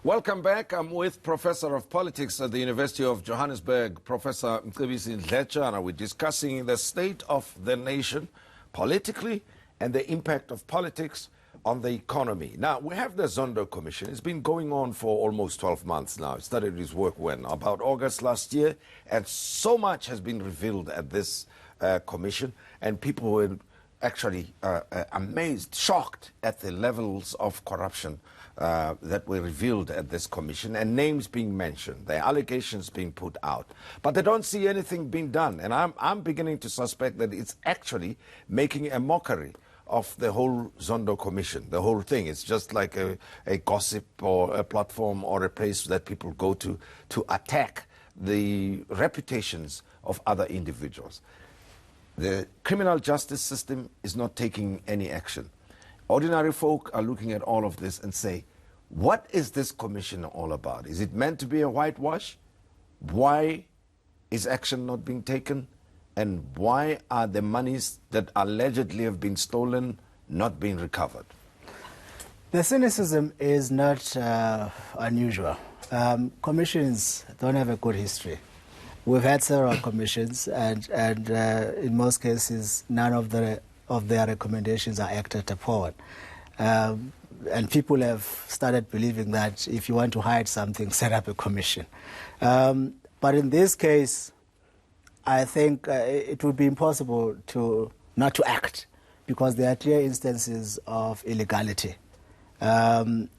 Welcome back. I'm with Professor of Politics at the University of Johannesburg, Professor Mcebisi Ndletyana. We're discussing the state of the nation politically and the impact of politics on the economy. Now, we have the Zondo Commission. It's been going on for almost 12 months now. It started its work when? About August last year. And so much has been revealed at this commission. And people were actually amazed, shocked at the levels of corruption that were revealed at this commission, and names being mentioned, the allegations being put out. But they don't see anything being done. And I'm beginning to suspect that it's actually making a mockery of the whole Zondo Commission, the whole thing. It's just like a gossip or a platform or a place that people go to attack the reputations of other individuals. The criminal justice system is not taking any action. Ordinary folk are looking at all of this and say, what is this commission all about? Is it meant to be a whitewash? Why is action not being taken? And why are the monies that allegedly have been stolen not being recovered? The cynicism is not unusual. Commissions don't have a good history. We've had several commissions, and in most cases, none of their recommendations are acted upon. And people have started believing that if you want to hide something, set up a commission. But in this case, I think it would be impossible not to act, because there are clear instances of illegality. And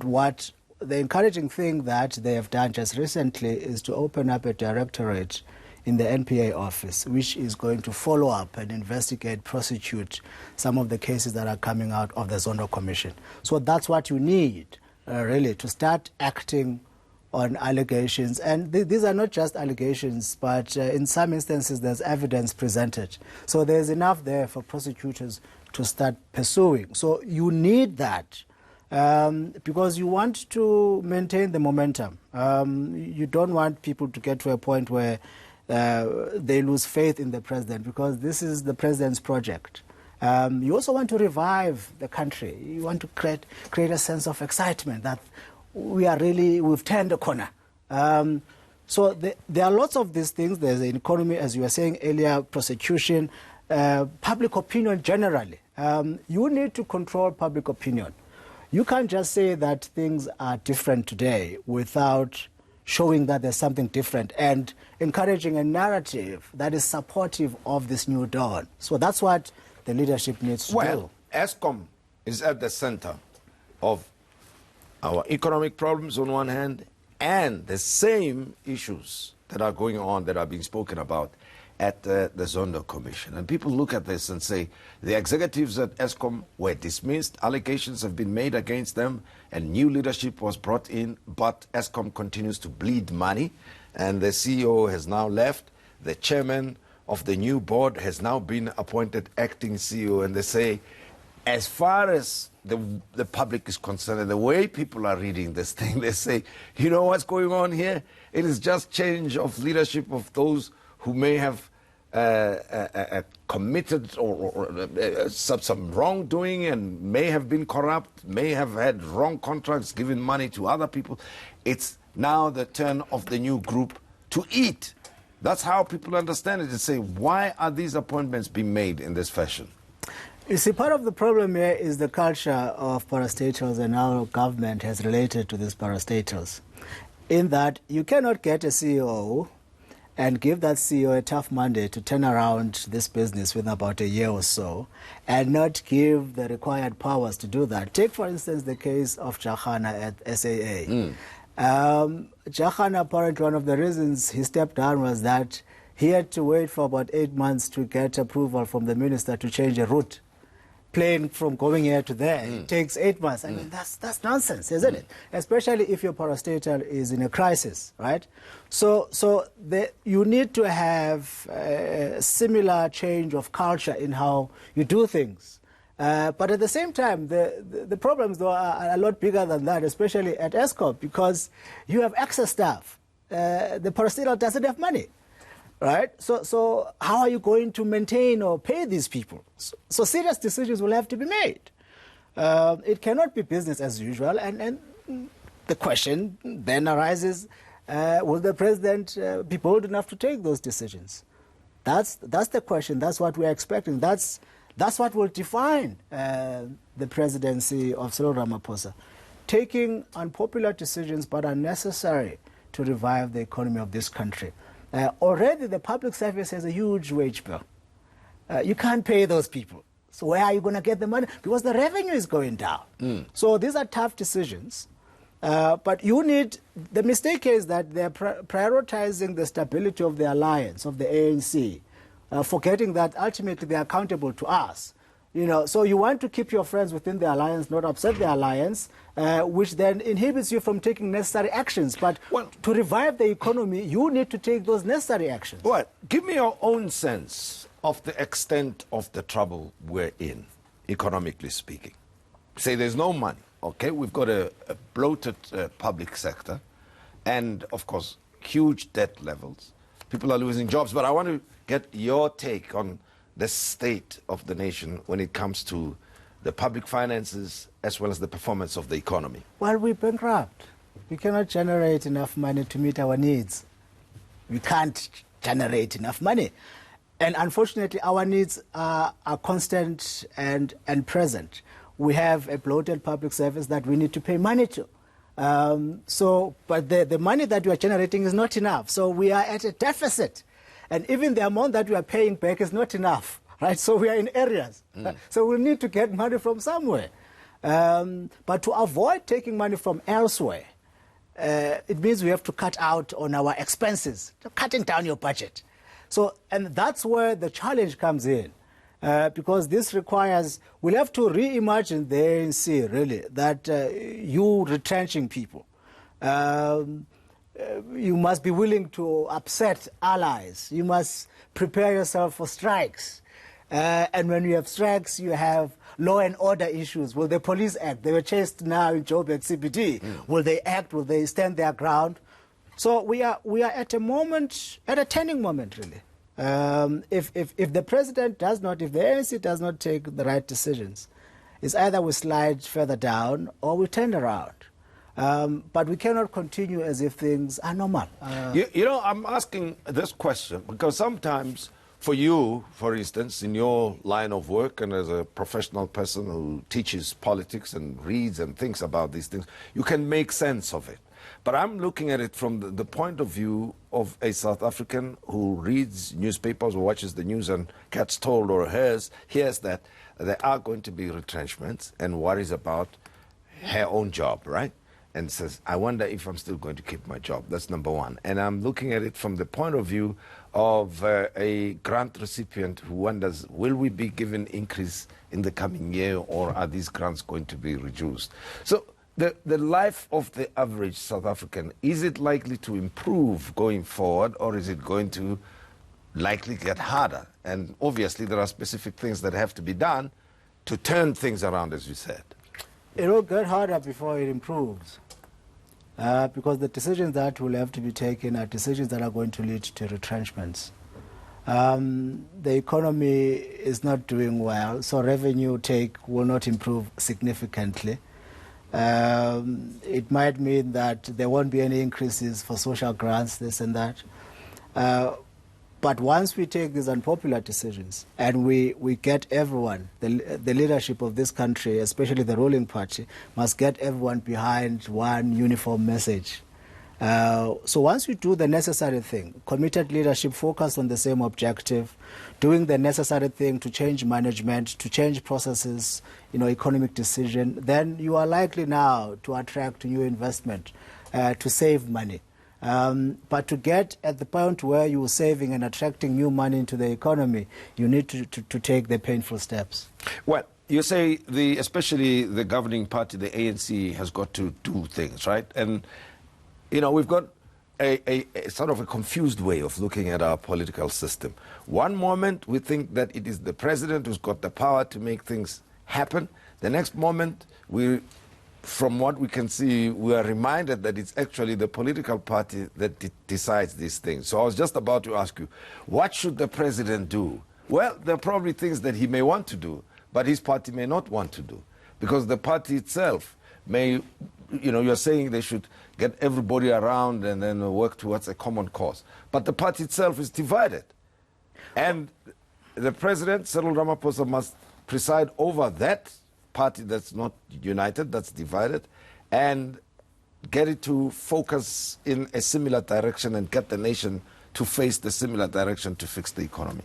what the encouraging thing that they have done just recently is to open up a directorate in the NPA office, which is going to follow up and investigate, prosecute some of the cases that are coming out of the Zondo Commission. So that's what you need, really, to start acting on allegations. And these are not just allegations, but in some instances there's evidence presented. So there's enough there for prosecutors to start pursuing. So you need that. Because you want to maintain the momentum. You don't want people to get to a point where they lose faith in the president, because this is the president's project. You also want to revive the country. You want to create a sense of excitement that we've turned a corner. So there are lots of these things. There's an economy, as you were saying earlier, prosecution, public opinion generally. You need to control public opinion. You can't just say that things are different today without showing that there's something different and encouraging a narrative that is supportive of this new dawn. So that's what the leadership needs to do. Well, ESCOM is at the center of our economic problems on one hand, and the same issues that are going on, that are being spoken about at the Zondo Commission. And people look at this and say, the executives at ESCOM were dismissed, allegations have been made against them, and new leadership was brought in, but ESCOM continues to bleed money, and the CEO has now left. The chairman of the new board has now been appointed acting CEO, and they say, as far as the public is concerned, and the way people are reading this thing, they say, you know what's going on here? It is just change of leadership of those who may have committed or some wrongdoing and may have been corrupt, may have had wrong contracts, given money to other people. It's now the turn of the new group to eat. That's how people understand it, and say, why are these appointments being made in this fashion? You see, part of the problem here is the culture of parastatals, and how government has related to these parastatals, in that you cannot get a CEO and give that CEO a tough mandate to turn around this business within about a year or so, and not give the required powers to do that. Take, for instance, the case of Jachana at SAA. Jachana, apparently one of the reasons he stepped down was that he had to wait for about 8 months to get approval from the minister to change a route. Plane from going here to there, it takes 8 months. I mean, that's nonsense, isn't it? Especially if your parastatal is in a crisis, right? So you need to have a similar change of culture in how you do things. But at the same time, the problems, though, are a lot bigger than that, especially at ESCOM, because you have excess staff. The parastatal doesn't have money. Right? So how are you going to maintain or pay these people? So serious decisions will have to be made. It cannot be business as usual, and the question then arises, will the president be bold enough to take those decisions? That's the question. That's what we're expecting. That's what will define the presidency of Cyril Ramaphosa. Taking unpopular decisions but are necessary to revive the economy of this country. Already the public service has a huge wage bill. You can't pay those people. So where are you going to get the money? Because the revenue is going down. So these are tough decisions. But the mistake is that they're prioritizing the stability of the alliance, of the ANC, forgetting that ultimately they're accountable to us. So you want to keep your friends within the alliance, not upset the alliance, which then inhibits you from taking necessary actions. But to revive the economy, you need to take those necessary actions. Well, give me your own sense of the extent of the trouble we're in, economically speaking. Say there's no money, okay? We've got a bloated public sector and, of course, huge debt levels. People are losing jobs, but I want to get your take on the state of the nation when it comes to the public finances as well as the performance of the economy. Well, we're bankrupt. We cannot generate enough money to meet our needs. We can't generate enough money. And unfortunately, our needs are constant and present. We have a bloated public service that we need to pay money to. But the money that we are generating is not enough. So we are at a deficit. And even the amount that we are paying back is not enough, right? So we are in areas. So we need to get money from somewhere. But to avoid taking money from elsewhere, it means we have to cut out on our expenses, cutting down your budget. And that's where the challenge comes in, because this requires, we'll have to reimagine the ANC, really, that you retrenching people. You must be willing to upset allies. You must prepare yourself for strikes. And when you have strikes, you have law and order issues. Will the police act? They were chased now in Joburg CBD. Will they act? Will they stand their ground? So we are at a turning moment, really. If the president does not, if the ANC does not take the right decisions, it's either we slide further down or we turn around. But we cannot continue as if things are normal. I'm asking this question because sometimes for you, for instance, in your line of work and as a professional person who teaches politics and reads and thinks about these things, you can make sense of it. But I'm looking at it from the point of view of a South African who reads newspapers or watches the news and gets told or hears that there are going to be retrenchments and worries about her own job, right? And says, I wonder if I'm still going to keep my job. That's number one. And I'm looking at it from the point of view of a grant recipient who wonders, will we be given increase in the coming year or are these grants going to be reduced? So the life of the average South African, is it likely to improve going forward or is it going to likely get harder? And obviously there are specific things that have to be done to turn things around, as you said. It will get harder before it improves. Because the decisions that will have to be taken are decisions that are going to lead to retrenchments. The economy is not doing well, so revenue take will not improve significantly. It might mean that there won't be any increases for social grants, this and that. But once we take these unpopular decisions and we get everyone, the leadership of this country, especially the ruling party, must get everyone behind one uniform message. So once we do the necessary thing, committed leadership focused on the same objective, doing the necessary thing to change management, to change processes, economic decision, then you are likely now to attract new investment, to save money. But to get at the point where you're saving and attracting new money into the economy, you need to take the painful steps. Well, you say especially the governing party, the ANC, has got to do things, right? And, we've got a sort of a confused way of looking at our political system. One moment we think that it is the president who's got the power to make things happen. The next moment from what we can see, we are reminded that it's actually the political party that decides these things. So I was just about to ask you, what should the president do? Well, there are probably things that he may want to do, but his party may not want to do, because the party itself may you're saying they should get everybody around and then work towards a common cause. But the party itself is divided. And the president, Cyril Ramaphosa, must preside over that party that's not united, that's divided, and get it to focus in a similar direction and get the nation to face the similar direction to fix the economy.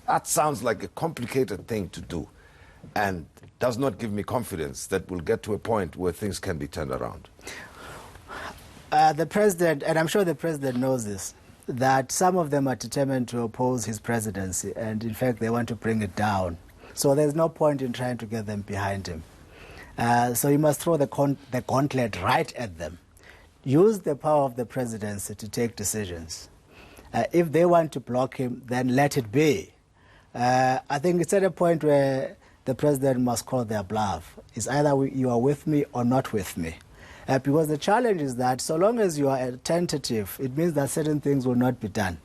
That sounds like a complicated thing to do and does not give me confidence that we'll get to a point where things can be turned around. The president, and I'm sure the president knows this, that some of them are determined to oppose his presidency, and in fact they want to bring it down. So there's no point in trying to get them behind him. So you must throw the gauntlet right at them. Use the power of the presidency to take decisions. If they want to block him, then let it be. I think it's at a point where the president must call their bluff. It's either you are with me or not with me. Because the challenge is that so long as you are tentative, it means that certain things will not be done.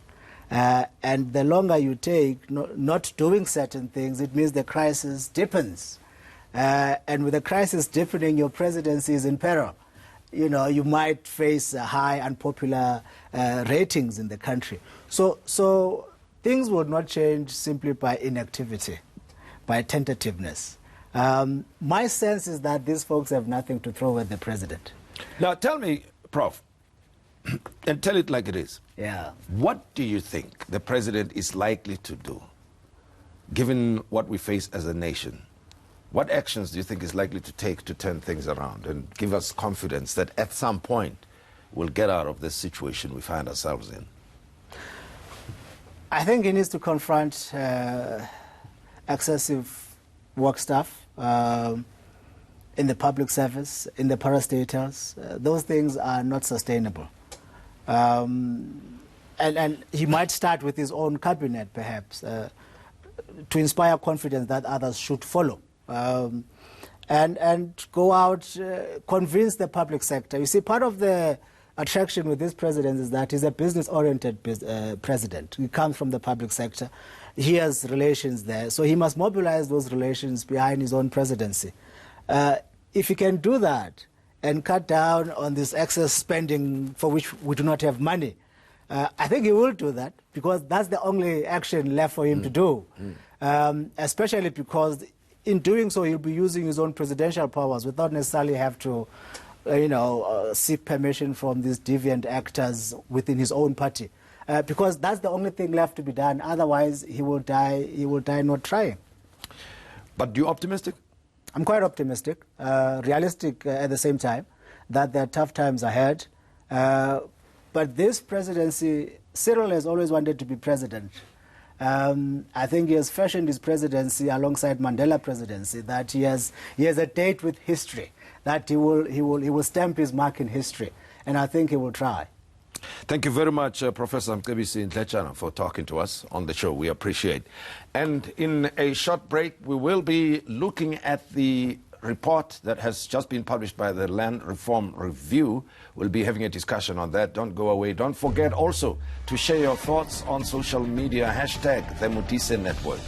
And the longer you take not doing certain things, it means the crisis deepens. And with the crisis deepening, your presidency is in peril. You might face high unpopular ratings in the country. So things will not change simply by inactivity, by tentativeness. My sense is that these folks have nothing to throw at the president. Now tell me, Prof, and tell it like it is. Yeah. What do you think the president is likely to do, given what we face as a nation? What actions do you think is likely to take to turn things around and give us confidence that at some point we'll get out of this situation we find ourselves in? I think he needs to confront excessive work staff in the public service, in the parastatals. Those things are not sustainable. And he might start with his own cabinet, perhaps, to inspire confidence that others should follow. And go out, convince the public sector. You see, part of the attraction with this president is that he's a business-oriented president. He comes from the public sector. He has relations there. So he must mobilize those relations behind his own presidency. If he can do that and cut down on this excess spending for which we do not have money, I think he will do that because that's the only action left for him to do, especially because in doing so, he'll be using his own presidential powers without necessarily have to, seek permission from these deviant actors within his own party, because that's the only thing left to be done. Otherwise, he will die. He will die not trying. But you're optimistic? I'm quite optimistic, realistic at the same time, that there are tough times ahead. But this presidency, Cyril has always wanted to be president. I think he has fashioned his presidency alongside Mandela presidency, that he has a date with history, that he will stamp his mark in history, and I think he will try. Thank you very much, Professor Mcebisi Ndletyana, for talking to us on the show. We appreciate. And in a short break, we will be looking at the report that has just been published by the Land Reform Review. We'll be having a discussion on that. Don't go away. Don't forget also to share your thoughts on social media, #the Modise Network.